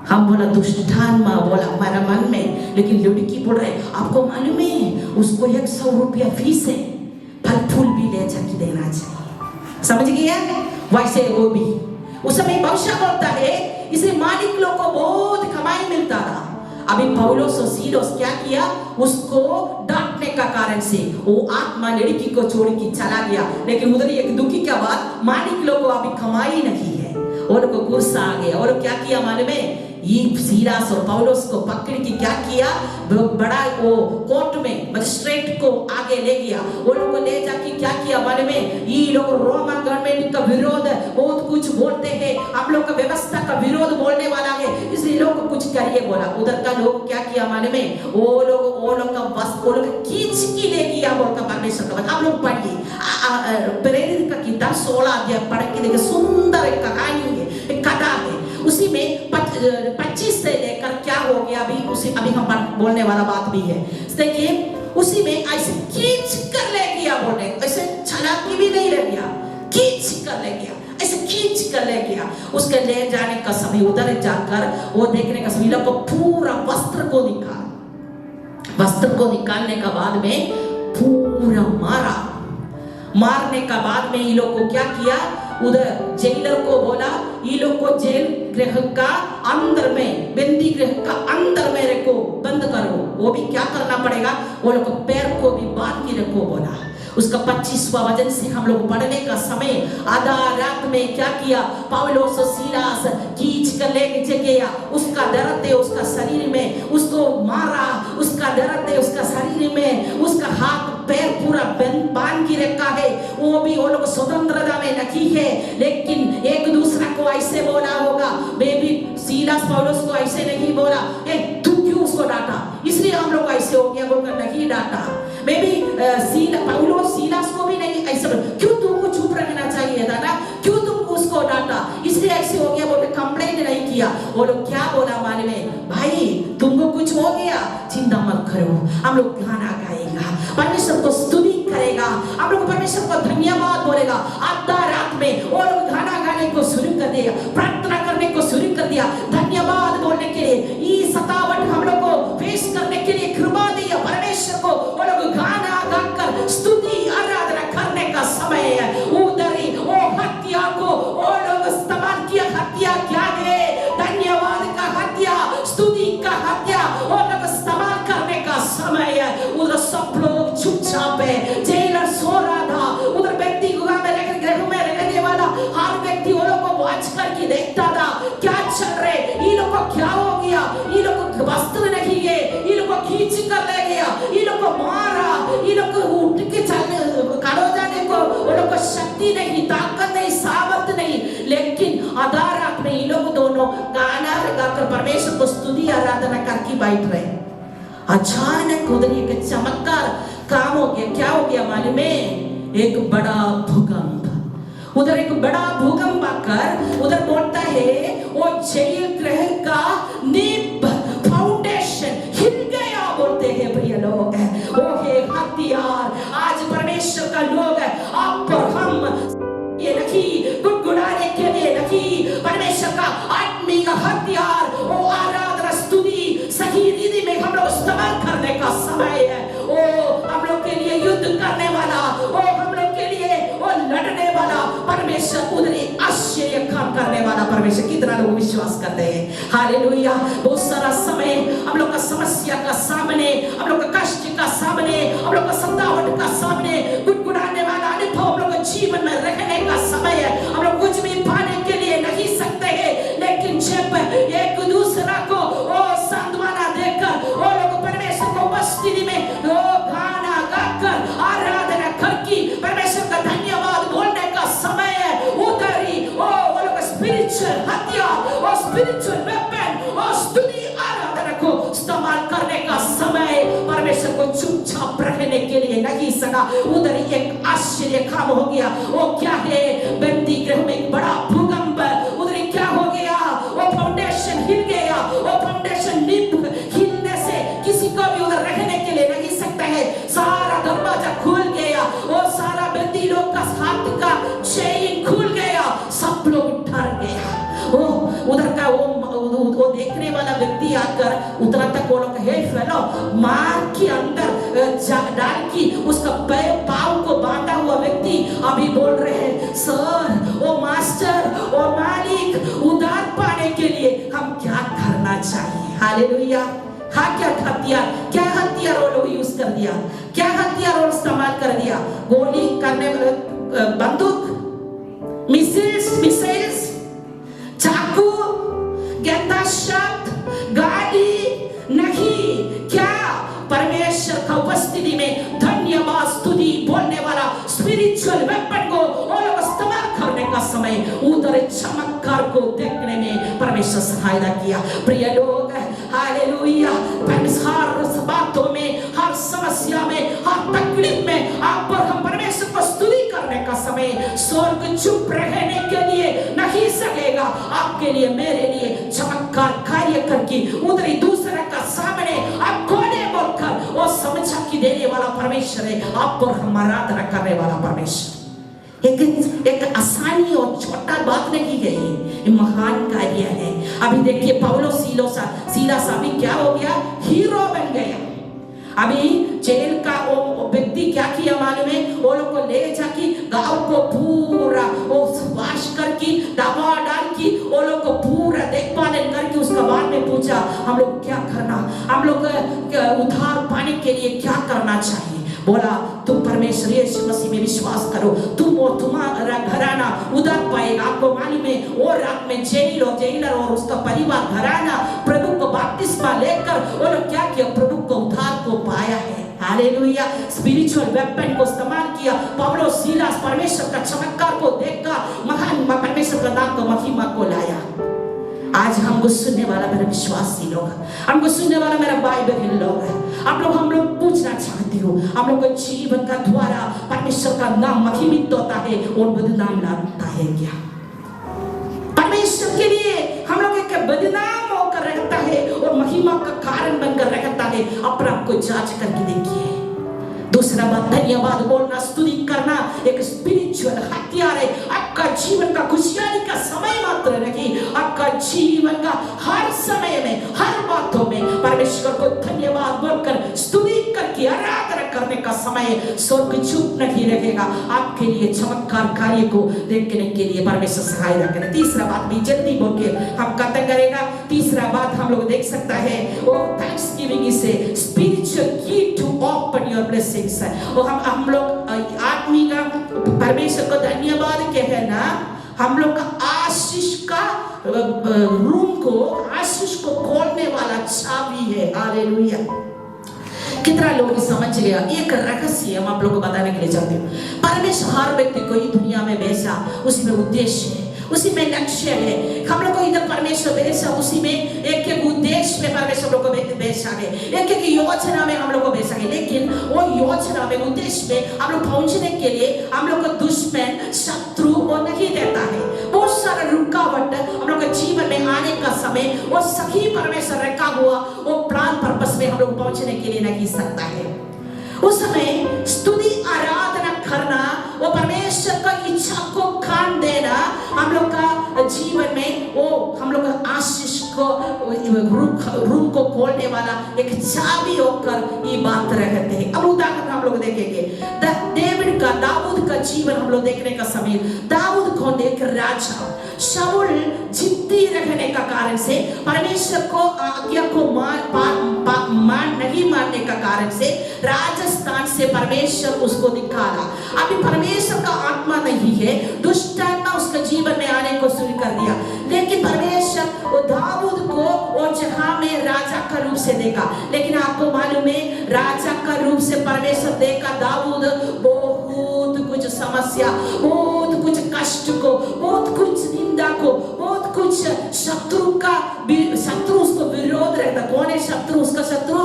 हम बोला दुष्टान माँ बोला हमारा मन में, लेकिन लड़की बोल रहे आपको मालूम है उसको 100 रुपया फीस है, फल फूल भी ले जाके देना चाहिए। समझ गया? वैसे वो भी उस समय भविष्य बोलता है, इसे मालिक लोग को बहुत कमाई मिलता था। अभी पौलुस और सीलास क्या किया, उसको डांटने का कारण से वो आत्मा लड़की को छोड़ के चला गया। लेकिन उधर एक दुखी क्या बात, मालिक लोग को अभी कमाई नहीं है, और को गुस्सा आ गया, और क्या किया मालूम है, ये सीलास और पौलुस को पकड़ के क्या किया, बड़ा वो कोर्ट में मजिस्ट्रेट को आगे ले गया। वो लोग को ले जाके क्या किया मालूम है, ये लोग रोमा गवर्नमेंट का विरोध बहुत कुछ बोलते हैं, आप लोग का व्यवस्था का विरोध बोलने वाला है, इसलिए लोग को कुछ करिए बोला। उधर का लोग क्या किया मालूम है, वो लोग का बस वो लोग खींच के ले गया बोलकर परमेश्वर का। आप लोग पढ़िए प्रेरित का किताब 16 अध्याय पढ़ के देखिए, सुंदर एक कहानी है, एक कथा है। उसी में 25 से लेकर क्या हो गया अभी हम बोलने वाला बात भी है। देखिए उसी में ऐसे खींच कर ले गया, बोले ऐसे छलाकी भी नहीं ले गया, खींच कर ले गया, ऐसे खींच कर ले गया। उसके ले जाने का समय उधर जाकर वो देखने का समय लोग को पूरा वस्त्र को निकालने का बाद में पूरा मारने का बाद में ये लोग को क्या किया, उधर जेलर को बोला ये लोग को जेल गृह का अंदर में, बंदी गृह का अंदर में रखो, बंद करो। वो भी क्या करना पड़ेगा, वो लोग को पैर को भी बांध के रखो बोला। उसका 25वां वचन से हम लोग पढ़ने का समय आधा रात में क्या किया, पौलुस और सीलास खींच कर ले गया, उसका दर्द है उसका शरीर में, उसको मारा, उसका दर्द है उसका शरीर में, उसका हाथ पैर पूरा बांध के रखा है। वो भी वो लोग स्वतंत्रता में नहीं है, लेकिन एक दूसरा को ऐसे बोला होगा, बेबी सीलास पौलुस को ऐसे नहीं बोला, तू क्यों उसको डांटा, इसलिए हम लोग ऐसे हो गया बोलकर नहीं डांटा। बेबी पौलुस सीलास को भी नहीं ऐसे बोला, क्यों तुमको चुप रहना चाहिए था ना, क्यों तुम उसको डांटा, इसलिए ऐसे हो गया बोलकर कंप्लेंट नहीं किया। वो लोग क्या बोला मालूम है, भाई तुमको कुछ हो गया चिंता मत करो, हम लोग गाना गाएगा, परमेश्वर को स्तुति करेगा, हम लोग परमेश्वर को धन्यवाद बोलेगा। आधा रात में वो लोग गाना गाने को शुरू कर दिया, प्रार्थना करने को शुरू कर दिया, धन्यवाद बोलने के लिए। ये सतावट हम लोग को करके देखता था क्या चल रहे, ये लोग को क्या हो गया, ये लोग को वस्त्र नहीं है, ये लोग को खींच कर ले गया, ये लोग को मारा, ये लोग को उठ के चलने खड़ो जाने को वो लोग को शक्ति नहीं, ताकत नहीं, सामर्थ नहीं, लेकिन आधा रात में ये लोग दोनों गाना गाकर परमेश्वर को स्तुति आराधना करके बैठ रहे। अचानक उधर एक चमत्कार काम हो गया। क्या हो गया मालूम है? एक बड़ा भूकंप। उधर एक बड़ा भूकंप आकर उधर बोलता है वो जेल गृह का नींव फाउंडेशन हिल गया बोलते हैं प्रिय लोग। वो है हथियार। आज परमेश्वर का लोग है, आप और हम ये नहीं गुड़गुड़ाने के लिए नहीं, परमेश्वर का आत्मिक हथियार वो आराधना स्तुति सही रीति में हम लोग इस्तेमाल करने का समय है। ओ हम लोग के लिए युद्ध करने वाला, ओ हम लोग के लिए वो लड़ने वाला परमेश्वर, उधर आश्चर्य काम करने वाला परमेश्वर। कितना लोग विश्वास करते हैं? हालेलुया। बहुत सारा समय हम लोग का समस्या का सामने, हम लोग का कष्ट का सामने, हम लोग का सतावट का सामने, गुड़गुड़ाने वाला अनुभव हम लोग जीवन में रहने का समय है। हम लोग कुछ भी पाने के लिए नहीं सकते हैं, लेकिन जब एक दूसरा को ओ सांत्वना देकर वो लोग परमेश्वर को उपस्थिति में वो गाना गाकर आराधना करके परमेश्वर का धन्यवाद बोलने का समय है, उधर ही वो लोग स्पिरिचुअल हथियार और स्पिरिचुअल वेपन और स्तुति आराधना को इस्तेमाल करने का समय, परमेश्वर को चुपचाप रखने के लिए नहीं सका। उधर ही एक आश्चर्य काम हो गया। वो क्या है? बंदी गृह में एक बड़ा भूकंप। उधर ही क्या हो गया? वो फाउंडेशन हिल गया। वो फाउंडेशन नींव हिलने से किसी को भी उधर रहने के लिए नहीं सकता है। सारा दरवाजा खुल गया, वो सारा बंदी लोग का हाथ का चेन खुल गया, सब लोग डर गया। वो उधर का वो देखने वाला व्यक्ति आकर उतना तक वो लोग हे फेलो मार के अंदर डाल की उसका पाँव को बांधा हुआ व्यक्ति अभी बोल रहे हैं, सर ओ मास्टर ओ मालिक उधार पाने के लिए हम क्या करना चाहिए? हालेलुया। हाँ, क्या हथियार वो लोग यूज कर दिया, क्या हथियार वो इस्तेमाल कर दिया? गोली करने बंदूक, मिसाइल्स, चाकू, गंदा शब्द, गाली नहीं, क्या परमेश्वर का उपस्थिति में धन्यवाद स्तुति बोलने वाला स्पिरिचुअल वेपन को वो लोग इस्तेमाल करने का समय उधर चमत्कार को देखने में परमेश्वर सहायता किया। प्रिय लोग, हालेलुया। हर बातों में, हर समस्या में, हर तकलीफ में आप और हम परमेश्वर को स्तुति करने का समय स्वर्ग चुप रहने के लिए नहीं सकेगा। आपके लिए, मेरे लिए चमत्कार कार्य करके उधर ही दूसरे का सामने आप कोने बोलकर वो समझा कि देने वाला परमेश्वर है। आप और हम आराधना करने वाला परमेश्वर। एक आसानी और छोटा बात नहीं है, ये महान कार्य है। अभी देखिए पौलुस सीलास अभी क्या हो गया? हीरो बन गया। अभी जेल का वो व्यक्ति क्या किया मालूम है? वो लोग को ले जाके गांव को पूरा वो वाश करके दवा डाल के वो लोग को पूरा देखभाल करके उसका बाद में पूछा हम लोग क्या करना, हम लोग उद्धार पाने के लिए क्या करना चाहिए? बोला तुम परमेश्वर यीशु मसीह में विश्वास करो, तुम और तुम्हारा घराना उद्धार पाएगा। आपको मालूम है वो रात में जेलर और उसका परिवार घराना प्रभु को बपतिस्मा लेकर वो लोग क्या किया? प्रभु को उद्धार को पाया है। हालेलुया। स्पिरिचुअल वेपन को इस्तेमाल किया। पौलुस सीलास परमेश्वर का चमत्कार को देखकर महान परमेश्वर का नाम को महिमा को लाया। आज हमको सुनने वाला मेरा विश्वासी लोग, हमको सुनने वाला मेरा भाई बहन लोग है, आप लोग हम लोग पूछना चाहते हो, हम लोग को जीवन का द्वारा परमेश्वर का नाम महिमित होता है और बदनाम लाता है क्या? परमेश्वर के लिए हम लोग एक बदनाम होकर रहता है और महिमा का कारण बनकर रहता है। अपने आप को जांच करके देखिए। दूसरा बात, धन्यवाद बोलना, स्तुति करना एक स्पिरिचुअल हथियार है। आपका जीवन का खुशहाली का समय मात्र नहीं, आपका जीवन का हर समय में, हर बातों में परमेश्वर को धन्यवाद बोलकर स्तुति करके आराधना करने का समय स्वर्ग चुप नहीं रहेगा। आपके लिए चमत्कार कार्य को देखने के लिए परमेश्वर सहायता करें। तीसरा बात भी जल्दी बोल के हम खत्म करेगा। तीसरा बात हम लोग देख सकता है वो थैंक्सगिविंग इज ए स्पिरिचुअल की टू ओपन योर ब्लेसिंग्स। और हम लोग आदमी का परमेश्वर को धन्यवाद कहना हम लोग का आशीष का रूम को, आशीष को खोलने वाला चाबी है। हालेलुया। कितना लोग समझ गया? एक रहस्य हम आप लोगों को बताने के लिए चाहती हूँ। परमेश्वर हर व्यक्ति को इस दुनिया में भेजा, उसी में उद्देश्य है, उसी में लक्ष्य है। हम लोग को इधर परमेश्वर भेजा, उसी में एक एक उद्देश्य में परमेश्वर लोग को भेजा है, एक एक योजना में हम लोग को भेजा है। लेकिन वो योजना में, उद्देश्य में हम लोग पहुंचने के लिए हम लोग को दुश्मन, शत्रु वो नहीं देता है। बहुत सारा रुकावट हम लोग के जीवन में आने का समय वो सही परमेश्वर रखा हुआ वो प्लान पर्पस में हम लोग पहुंचने के लिए नहीं सकता है। उस समय स्तुति आराधना करना, वो परमेश्वर का इच्छा को कान देना, हम लोग का जीवन में वो हम लोग का आशीष को, रूम को खोलने वाला एक चाबी होकर ये बात रहते हैं। अब उदाहरण हम लोग देखेंगे डेविड का, दाऊद का जीवन हम लोग देखने का समय, दाऊद को देख राजा शाऊल जिद्दी रहने का कारण से, परमेश्वर को आज्ञा को नहीं मानने का कारण से राजस्थान से परमेश्वर उसको निकाला। अभी परमेश्वर का आत्मा नहीं है, दुष्ट आत्मा उसके जीवन में आने को शुरू कर दिया। लेकिन परमेश्वर वो दाऊद को वो जगह में राजा का रूप से देखा। लेकिन आपको मालूम है, राजा का रूप से परमेश्वर देखा दाऊद बहुत कुछ समस्या, बहुत कुछ कष्ट को, बहुत कुछ निंदा को, बहुत कुछ शत्रु का, शत्रु उसको विरोध रहता। कौन है शत्रु? उसका शत्रु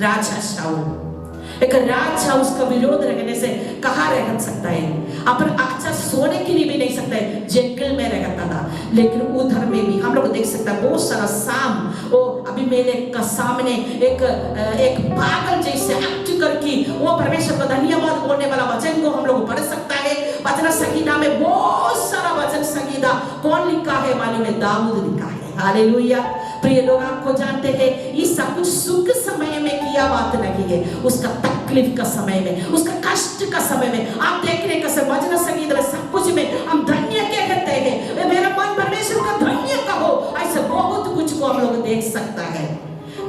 राजा शाऊल। एक राजा उसका विरोध रखने से कहाँ रह सकता है? अपन अच्छा सोने के लिए भी नहीं सकता है, जंगल में रहता था। लेकिन उधर में भी हम लोग देख सकते हैं बहुत सारा साम, वो अभी मेरे का सामने एक पागल जैसे एक्ट करके वो परमेश्वर को धन्यवाद बोलने वाला वचन को हम लोग पढ़ सकता है। वचन संगीता में बहुत सारा वचन संगीता कौन लिखा है मालूम है? दाऊद लिखा है। हालेलुया। प्रिय लोग, आपको जानते हैं ये सब कुछ सुख समय में किया बात नहीं है, उसका तकलीफ का समय में, उसका कष्ट का समय में, आप देखने का समय, वचन संगीत में सब कुछ में हम धन्य क्या कहते हैं? मेरा मन परमेश्वर का धन्य कहो। ऐसे बहुत कुछ को हम लोग देख सकता है।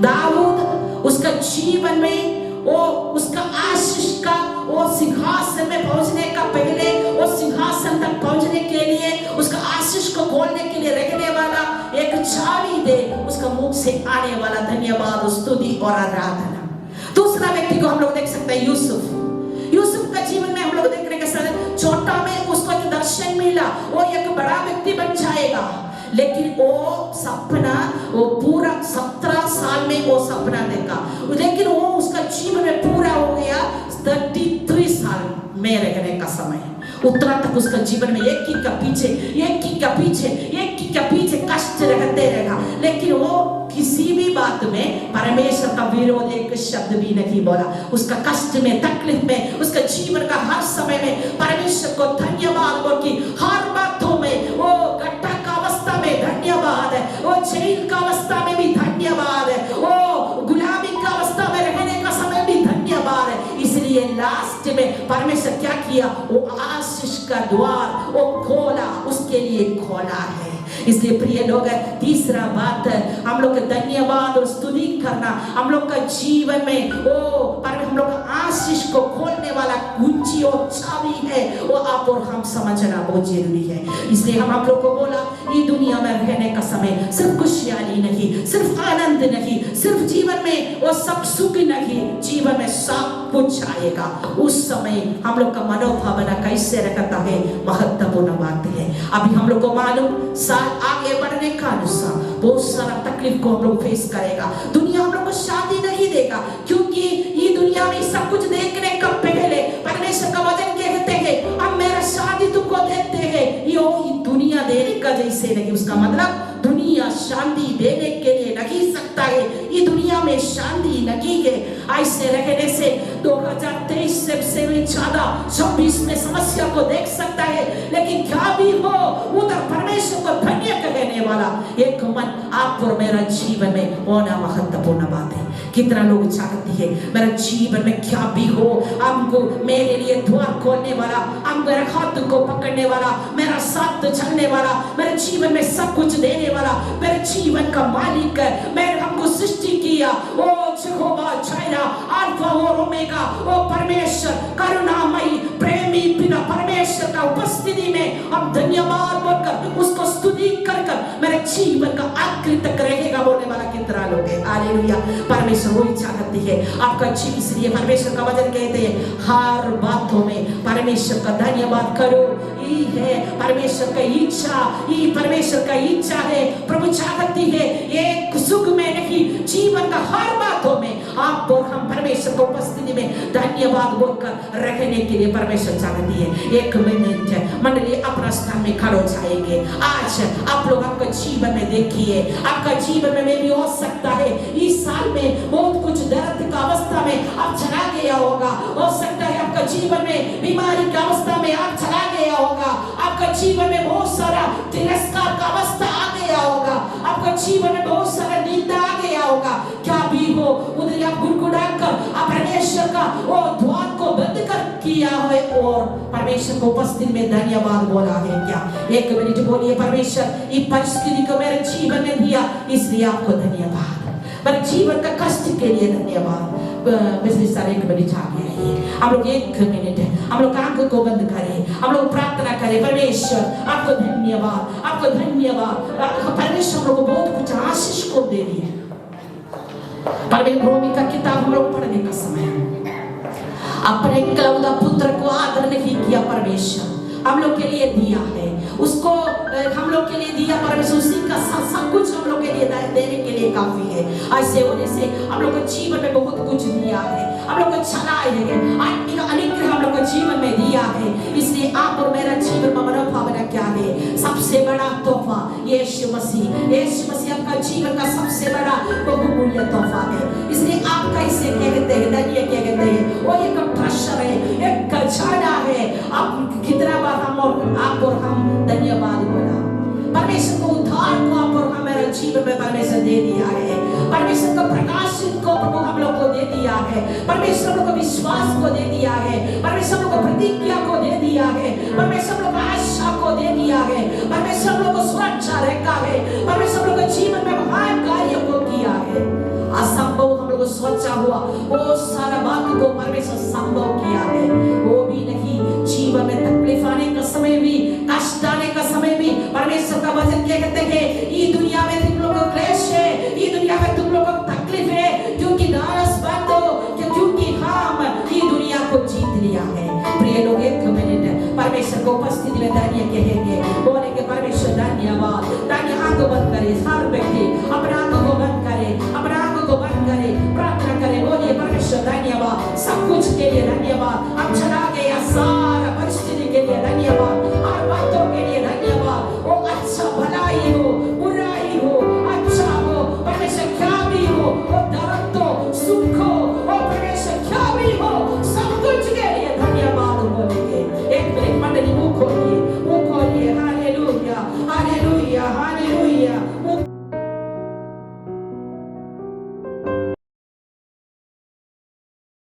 दाऊद उसका जीवन में वो उसका आशीष का, वो सिंहासन में पहुंचने का पहले, वो सिंहासन तक पहुंचने के लिए, उसका आशीष को खोलने के लिए रखने वाला एक चाबी दे, उसका मुख से आने वाला धन्यवाद, स्तुति और आराधना। दूसरा व्यक्ति को हम लोग देख सकते हैं, यूसुफ। यूसुफ का जीवन में हम लोग देखने के साथ छोटा में उसको एक दर्शन मिला, वो एक बड़ा व्यक्ति बन जाएगा। लेकिन वो सपना, वो पूरा 17 साल में वो सपना देखा, लेकिन वो उसका जीवन में पूरा हो गया 33 साल में रहने का समय। उतना तक उसका जीवन में एक ही का पीछे, एक ही का पीछे, एक ही का पीछे कष्ट रहते रहेगा। लेकिन वो किसी भी बात में परमेश्वर का विरोध एक शब्द भी नहीं बोला। उसका कष्ट में, तकलीफ में, उसका जीवन का हर समय में परमेश्वर को धन्यवाद बोल की, हर बातों में, वो गड्ढा का अवस्था में धन्यवाद है, वो जेल का अवस्था में भी धन्यवाद है, वो गुलामी का अवस्था में रहने का समय भी धन्यवाद है। इसलिए लास्ट में परमेश्वर क्या किया? वो आशीष का द्वार वो खोला, उसके लिए खोला है। इसलिए प्रिय लोग, तीसरा बात हम लोग धन्यवाद और स्तुति करना हम लोग का जीवन में वो हम लोग आशीष को खोलने वाला कुंजी और चाबी है। वो आप और हम समझना बहुत जरूरी है। इसलिए हम आप लोग को बोला, ये दुनिया में रहने का समय सिर्फ खुशहाली नहीं, सिर्फ आनंद नहीं, सिर्फ जीवन में वो सब सुख नहीं, जीवन में सब कुछ आएगा। उस समय हम लोग का मनोभावना कैसे रखता है, महत्वपूर्ण बात है। अभी हम लोग को मालूम, साल आगे बढ़ने का अनुसार बहुत सारा तकलीफ को हम लोग फेस करेगा। दुनिया हम लोग को शादी नहीं देगा, क्योंकि ये दुनिया में सब कुछ देखने का पहले परमेश्वर का वचन कहते हैं, अब मेरा शादी तुमको देते हैं। ये दुनिया देने का जैसे नहीं, उसका मतलब दुनिया शांति देने के लिए नहीं सकता है। ये दुनिया में शांति नहीं है। ऐसे रहने से 2023 से भी ज्यादा 26 में समस्या को देख सकता है। लेकिन क्या भी हो, उधर परमेश्वर को धन्य कहने वाला एक मन आप और मेरा जीवन में होना महत्वपूर्ण बात है। कितना लोग चाहते हैं मेरा जीवन में क्या भी हो, हमको मेरे लिए द्वार खोलने वाला, हम मेरे हाथ को पकड़ने वाला, मेरा साथ चलने वाला, मेरे जीवन में सब कुछ देने वाला, मेरे जीवन का मालिक है, मैंने हमको सृष्टि किया, वो यहोवा जायरा, अल्फा और ओमेगा, ओ परमेश्वर करुणामयी प्रेमी पिता परमेश्वर का उपस्थिति में हम धन्यवाद बोलकर उसको स्तुति कर कर मेरे जीवन का आखिरी तक रहेगा बोलने वाला कितना लोग है। हालेलुया। परमेश्वर वो इच्छा करती है आपका जीवन, इसलिए परमेश्वर का वचन कहते हैं हर बातों में परमेश्वर का धन्यवाद करो। ये है परमेश्वर का इच्छा, ये परमेश्वर का इच्छा है। प्रभु चाहती है एक सुख में नहीं, जीवन का हर बातों में आप और हम परमेश्वर की उपस्थिति में धन्यवाद बोलकर रखने के लिए परमेश्वर चाहती है। एक मिनट मंडली अपना स्थान में खड़े हो जाएंगे। आज आप लोग आपका जीवन में देखिए, आपका जीवन में भी हो सकता है इस साल में बहुत कुछ दर्द का अवस्था में आप चला गया होगा। हो सकता है आपका जीवन में बीमारी की अवस्था में आप चला गया होगा। आपका जीवन में बहुत सारा तिरस्कार का अवस्था आ गया होगा। आपका जीवन में बहुत सारा निंदा आ गया होगा। क्या भी हो उधर आप गुड़गुड़ाकर आप परमेश्वर का वो द्वार को बंद कर किया है और परमेश्वर को उपस्थिति में धन्यवाद बोला है क्या? एक मिनट बोलिए, परमेश्वर ये परिस्थिति को मेरे जीवन में दिया इसलिए आपको धन्यवाद, मेरे जीवन का कष्ट के लिए धन्यवाद। पिछले साल एक मिनट आगे रहिए, हम लोग एक मिनट है, हम लोग आंखों को बंद करें, हम लोग प्रार्थना करें। परमेश्वर आपको धन्यवाद, आपको धन्यवाद। परमेश्वर हम लोग को बहुत कुछ आशीष को दे दिए। परमेश्वर रोमी का किताब हम लोग पढ़ने का समय है। अपने इकलौता पुत्र को आदर नहीं किया परमेश्वर हम लोग के लिए दिया है, उसको हम लोग के लिए दिया परमेश्वर, उसी का सब कुछ हम लोग के लिए देने के लिए काफी है। ऐसे होने से हम लोग को जीवन में बहुत कुछ दिया है, हम लोग को चलाए है, आत्मिक अनुग्रह हम लोग को जीवन में दिया है। इसलिए आप और मेरा जीवन में मनोभावना क्या है? सबसे बड़ा तोहफा यीशु मसीह। यीशु मसीह आपका जीवन का सबसे बड़ा बहुमूल्य तोहफा है। इसलिए आप कैसे कहते हैं, धन्य कहते हैं, वो एक प्रेशर है, एक खजाना है। आप कितना बार आप और हम धन्यवाद बोला। परमेश्वर को उद्धार को आप और हमारे जीवन में परमेश्वर दे दिया है। परमेश्वर को प्रकाशित को प्रभु हम लोग को दे दिया है। परमेश्वर हम लोग को विश्वास को दे दिया है। परमेश्वर हम लोग को प्रतिज्ञा को दे दिया है। परमेश्वर हम लोग को आशा को दे दिया है। परमेश्वर हम लोग को सुरक्षा रखा है। परमेश्वर हम लोग को जीवन में महान कार्य को किया है। असंभव हम लोग को सोचा हुआ वो सारा बात को परमेश्वर संभव किया है। वो भी नहीं, जीवन में तकलीफ आने का समय भी, कष्ट आने का समय भी परमेश्वर का वचन क्या कहते हैं? ये दुनिया में तुम लोगों को क्लेश है, ये दुनिया में तुम लोगों को तकलीफ है, क्योंकि नाराज बात हो, क्योंकि हम ये दुनिया को जीत लिया है। प्रिय लोग एक मिनट परमेश्वर को उपस्थिति में धन्य कहेंगे, बोलेंगे परमेश्वर धन्यवाद। ताकि आंखों बंद करें हर व्यक्ति